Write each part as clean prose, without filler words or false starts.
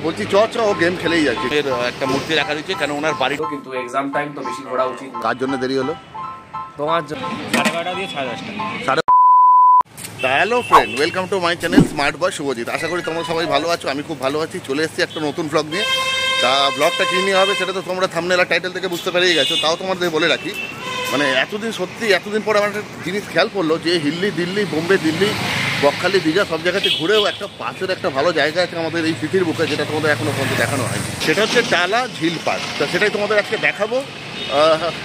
বলছি চ চ ও গেম খেলেই যাচ্ছে। এর একটা মূর্তি রাখা রয়েছে কেন ওনার বাড়ি, কিন্তু এক্সাম টাইম তো বেশি ঘোরা উচিত। কার জন্য দেরি হলো? তোমার জন্য 12:30 দিয়ে 10:30। Hello friend, welcome to my channel smart boy Shubhajit. আশা করি তোমরা সবাই ভালো আছো, আমি খুব ভালো আছি। চলে এসেছি একটা নতুন ব্লগ নিয়ে। তা ব্লগটা কী নিয়ে হবে সেটা তো তোমরা থাম্বনেল আর টাইটেল থেকে বুঝতে পেরেই গেছো। তাও তোমাদের বলে রাখি, মানে এতদিন পরে আমার একটা জিনিস খেয়াল করলো যে দিল্লি বোম্বে, দিল্লি, বকখালি, দীঘা সব জায়গাতে ঘুরেও একটা পাশের একটা ভালো জায়গা আছে আমাদের এই সিটির বুকে, যেটা তোমাদের এখনও পর্যন্ত দেখানো হয়নি। সেটা হচ্ছে টালা ঝিল পার্ক। তা সেটাই তোমাদের আজকে দেখাবো।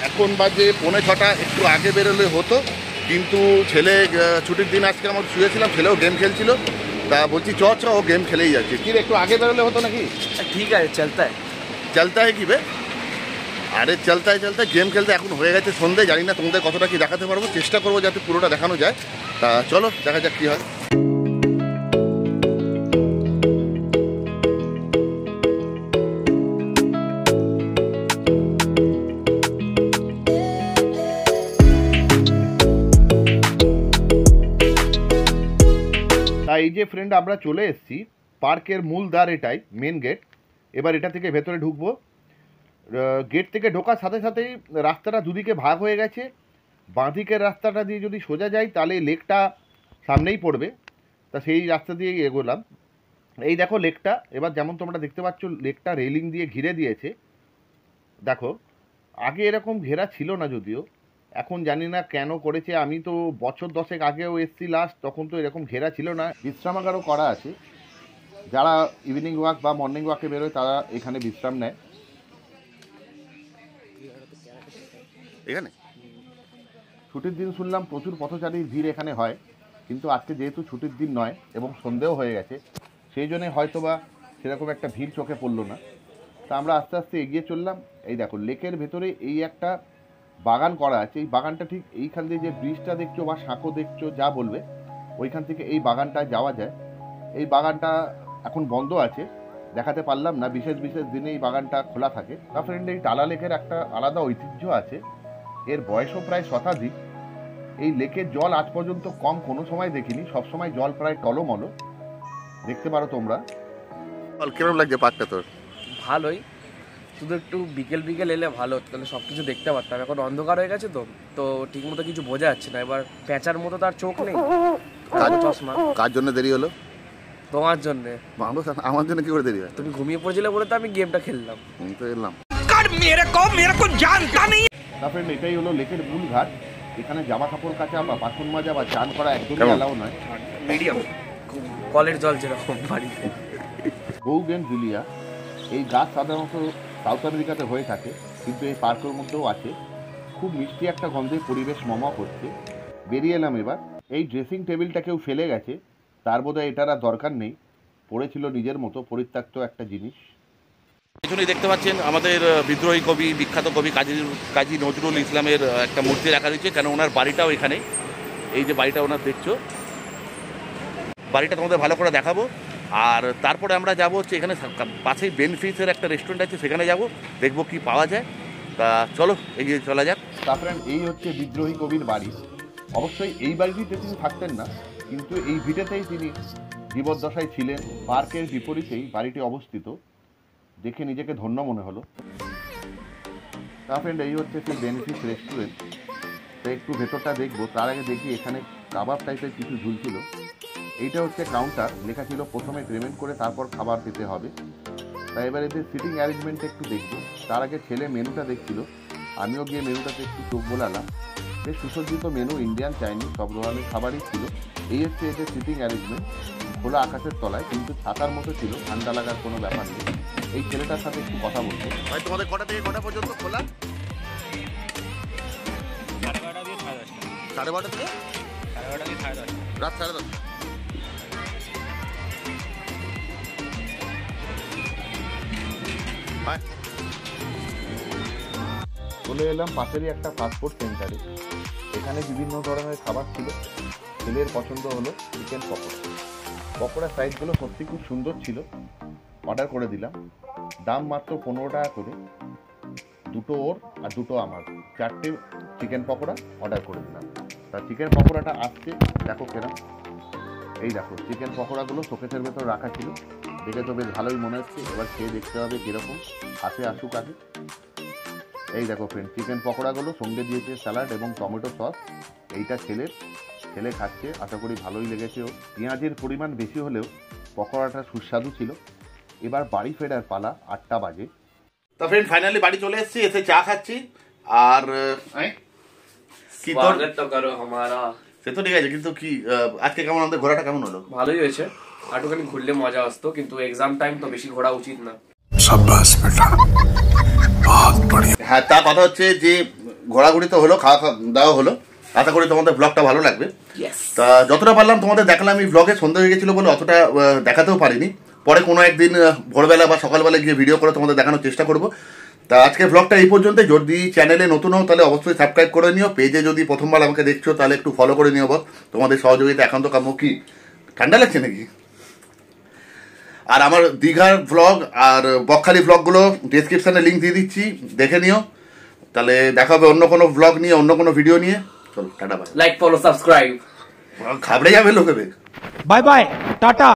এখন বাজে 5:45, একটু আগে বেরোলে হতো, কিন্তু ছেলে ছুটির দিন আজকে আমার শুয়েছিলাম, ছেলেও গেম খেলছিল। তা বলছি চ চ ও গেম খেলেই যাচ্ছে। কি রে, একটু আগে বেরোলে হতো নাকি? ঠিক আছে, চলতা কি বে? আরে চলতে গেম খেলতে এখন হয়ে গেছে সন্ধে। জানি না তোমাদের কতটা কি দেখাতে পারবো, চেষ্টা করবো যাতে পুরোটা দেখানো যায়। তা চলো দেখা যাক কী হয়। এই যে ফ্রেন্ড, আমরা চলে এসেছি পার্কের মূল দ্বার, এটাই মেন গেট। এবার এটা থেকে ভেতরে ঢুকবো। গেট থেকে ঢোকার সাথে সাথেই রাস্তাটা দুদিকে ভাগ হয়ে গেছে। বাঁদিকের রাস্তাটা দিয়ে যদি সোজা যাই তাহলে লেকটা সামনেই পড়বে। তা সেই রাস্তা দিয়েই এগোলাম। এই দেখো লেকটা। এবার যেমন তোমরা দেখতে পাচ্ছ, লেকটা রেলিং দিয়ে ঘিরে দিয়েছে। দেখো, আগে এরকম ঘেরা ছিল না, যদিও এখন জানি না কেন করেছে। আমি তো বছর 10 আগেও এসছি লাস্ট, তখন তো এরকম ঘেরা ছিল না। বিশ্রামাগারও করা আছে, যারা ইভিনিং ওয়াক বা মর্নিং ওয়াকে বেরোয় তারা এখানে বিশ্রাম নেয়। এখানে ছুটির দিন শুনলাম প্রচুর পথচারীর ভিড় এখানে হয়, কিন্তু আজকে যেহেতু ছুটির দিন নয় এবং সন্ধেও হয়ে গেছে, সেই জন্যে হয়তো বা সেরকম একটা ভিড় চোখে পড়লো না। তা আমরা আস্তে আস্তে এগিয়ে চললাম। এই দেখো, লেকের ভেতরে এই একটা বাগান করা আছে। এই বাগানটা ঠিক এইখান দিয়ে যে ব্রিজটা দেখছো বা সাঁকো দেখছো, যা বলবে, ওইখান থেকে এই বাগানটায় যাওয়া যায়। এই বাগানটা এখন বন্ধ আছে, দেখাতে পারলাম না। বিশেষ দিনে এই বাগানটা খোলা থাকে। তা ফ্রেন্ড, এই টালা লেকের একটা আলাদা ঐতিহ্য আছে। এর বয়সও প্রায় শতাধিক। এই লেকের জল আজ পর্যন্ত কম কোনো সময় দেখিনি, সবসময় জল প্রায় টলমল। দেখতে পারো তোমরা। কেমন লাগছে পার্কটা তোর? ভালোই, শুধু একটু বিকেল এলে ভালো হতো, তাহলে সব কিছু দেখতে পারতাম। এখন অন্ধকার হয়ে গেছে তো ঠিক মতো কিছু বোঝা যাচ্ছে না। এবার পেঁচার মতো তার চোখ নেই, চশমা। কার জন্য দেরি হলো? তোমার জন্যে। আমার জন্য কি করে দেরি হয়? তুমি ঘুমিয়ে পড়েছিলে বলে তো আমি গেমটা খেললাম। তো এলাম। এটাই হলো লেকের মূল ঘাট। এখানে জামা কাপড় কাচা বা বাসন মাজা বা চান করা একদমই অ্যালাউ নয়। মিডিয়াম, কলের জল যেরকম বাড়িতে। বৌগেন জুলিয়া, এই গাছ সাধারণত সাউথ আমেরিকাতে হয়ে থাকে, কিন্তু এই পার্কের মধ্যেও আছে। খুব মিষ্টি একটা গন্ধে পরিবেশ মমা করছে। বেরিয়ে এলাম এবার। এই ড্রেসিং টেবিলটা কেউ ফেলে গেছে, তার বোধহয় এটার আর দরকার নেই। পড়েছিল নিজের মতো পরিত্যক্ত একটা জিনিস। এখানেই দেখতে পাচ্ছেন আমাদের বিদ্রোহী কবি, বিখ্যাত কবি কাজী নজরুল ইসলামের একটা মূর্তি রাখা রয়েছে, কেন ওনার বাড়িটাও এখানে। এই যে বাড়িটা ওনার দেখছো, বাড়িটা তোমাদের ভালো করে দেখাবো। আর তারপরে আমরা যাবো হচ্ছে এখানে পাশেই বেনফিসের একটা রেস্টুরেন্ট আছে, সেখানে যাব, দেখবো কি পাওয়া যায়। তা চলো এগিয়ে চলা যাক। তারপরে এই হচ্ছে বিদ্রোহী কবির বাড়ি। অবশ্যই এই বাড়িটিতে তিনি থাকতেন না, কিন্তু এই ভিটেতেই তিনি জীবদ্দশায় ছিলেন। পার্কের বিপরীতেই বাড়িটি অবস্থিত। দেখে নিজেকে ধন্য মনে হলো। তা ফ্রেন্ড, এই হচ্ছে সেই বেনিফিস রেস্টুরেন্ট। তো একটু ভেতরটা দেখবো, তার আগে দেখি এখানে কাবাব টাইপের কিছু ঝুলছিল। এইটা হচ্ছে কাউন্টার, লেখা ছিল প্রথমে পেমেন্ট করে তারপর খাবার পেতে হবে। তাই এবার এদের সিটিং অ্যারেঞ্জমেন্টটা একটু দেখবো। তার আগে ছেলে মেনুটা দেখছিল, আমিও গিয়ে মেনুটাতে একটু চোখ বোলালাম। বেশ সুসজ্জিত মেনু, ইন্ডিয়ান, চাইনিজ সব ধরনের খাবারই ছিল। এই হচ্ছে এদের সিটিং অ্যারেঞ্জমেন্ট। খোলা আকাশের তলায়, কিন্তু ছাতার মতো ছিল, ঠান্ডা লাগার কোনো ব্যাপার নেই। এই ছেলেটার সাথে একটু কথা বলবো। ভাই, তোমাদের কটা থেকে কটা পর্যন্ত খোলা? 12:30 দিয়ে 10:30। 12:30 থেকে 12:30 দিয়ে 10:30, রাত 10:30। চলে এলাম পাশেরই একটা ফাস্টফুড সেন্টারে। এখানে বিভিন্ন ধরনের খাবার ছিল। ছেলের পছন্দ হলো চিকেন পকোড়া। পকোড়া সাইজগুলো সত্যি খুব সুন্দর ছিল। অর্ডার করে দিলাম। দাম মাত্র 15 টাকা করে। দুটো ওর আর দুটো আমার, 4টে চিকেন পকোড়া অর্ডার করে দিলাম। তা চিকেন পকোড়াটা আসছে, দেখো কেরাম। এই দেখো, চিকেন পকোড়াগুলো শোকেসের ভেতর রাখা ছিল। দেখে তো বেশ ভালোই মনে হচ্ছে। এবার খেয়ে দেখতে হবে কীরকম, হাতে আসুক আগে। এই দেখো ফ্রেন্ড, চিকেন পকোড়াগুলো সঙ্গে দিয়েছে স্যালাড এবং টমেটো সস। এইটা ছেলে খাচ্ছে, আশা করি ভালোই লেগেছে। ও পেঁয়াজের পরিমাণ বেশি হলেও পকোড়াটা সুস্বাদু ছিল। এবার বাড়ি ফেরার পালা, 8টা বাজে। তা ফ্রেন্ড ফাইনালি বাড়ি চলে এসেছি, এসে চা খাচ্ছি। আর কি তোর स्वागत तो करो हमारा। সে তো ঠিক আছে, কিন্তু কি আজকে কেমন, আমাদের ঘোরাটা কেমন হলো? ভালোই হয়েছে, একটুখানি ঘুরলে মজা আসতো, কিন্তু এক্সাম টাইম তো বেশি ঘোরা উচিত না। হ্যাঁ, তা কথা হচ্ছে যে ঘোরাঘুরি তো হলো, খাওয়া দাওয়া হলো। আশা করি তোমাদের ব্লগটা ভালো লাগবে। তা যতটা পারলাম তোমাদের দেখালাম। এই ব্লগে সন্ধ্যা হয়ে গেছিলো বলে অতটা দেখাতেও পারিনি। পরে কোনো একদিন ভোরবেলা বা সকালবেলা গিয়ে ভিডিও করে তোমাদের দেখানোর চেষ্টা করব। তা আজকে ব্লগটা এই পর্যন্ত। যদি চ্যানেলে নতুন হও তাহলে অবশ্যই সাবস্ক্রাইব করে নিও। পেজে যদি প্রথমবার আমাকে দেখছো তাহলে একটু ফলো করে নিও। বস, তোমাদের সহযোগিতা একান্ত কাম্য। কি ঠান্ডা লাগছে নাকি? আর আমার দীঘার ব্লগ আর বকখালি ব্লগগুলো ডেসক্রিপশানে লিঙ্ক দিয়ে দিচ্ছি, দেখে নিও। তাহলে দেখা হবে অন্য কোনো ব্লগ নিয়ে, অন্য কোনো ভিডিও নিয়ে। চলো tata bye. Like, follow, subscribe. ঘাবড়ে যাবে লোকেদের। Bye bye Tata.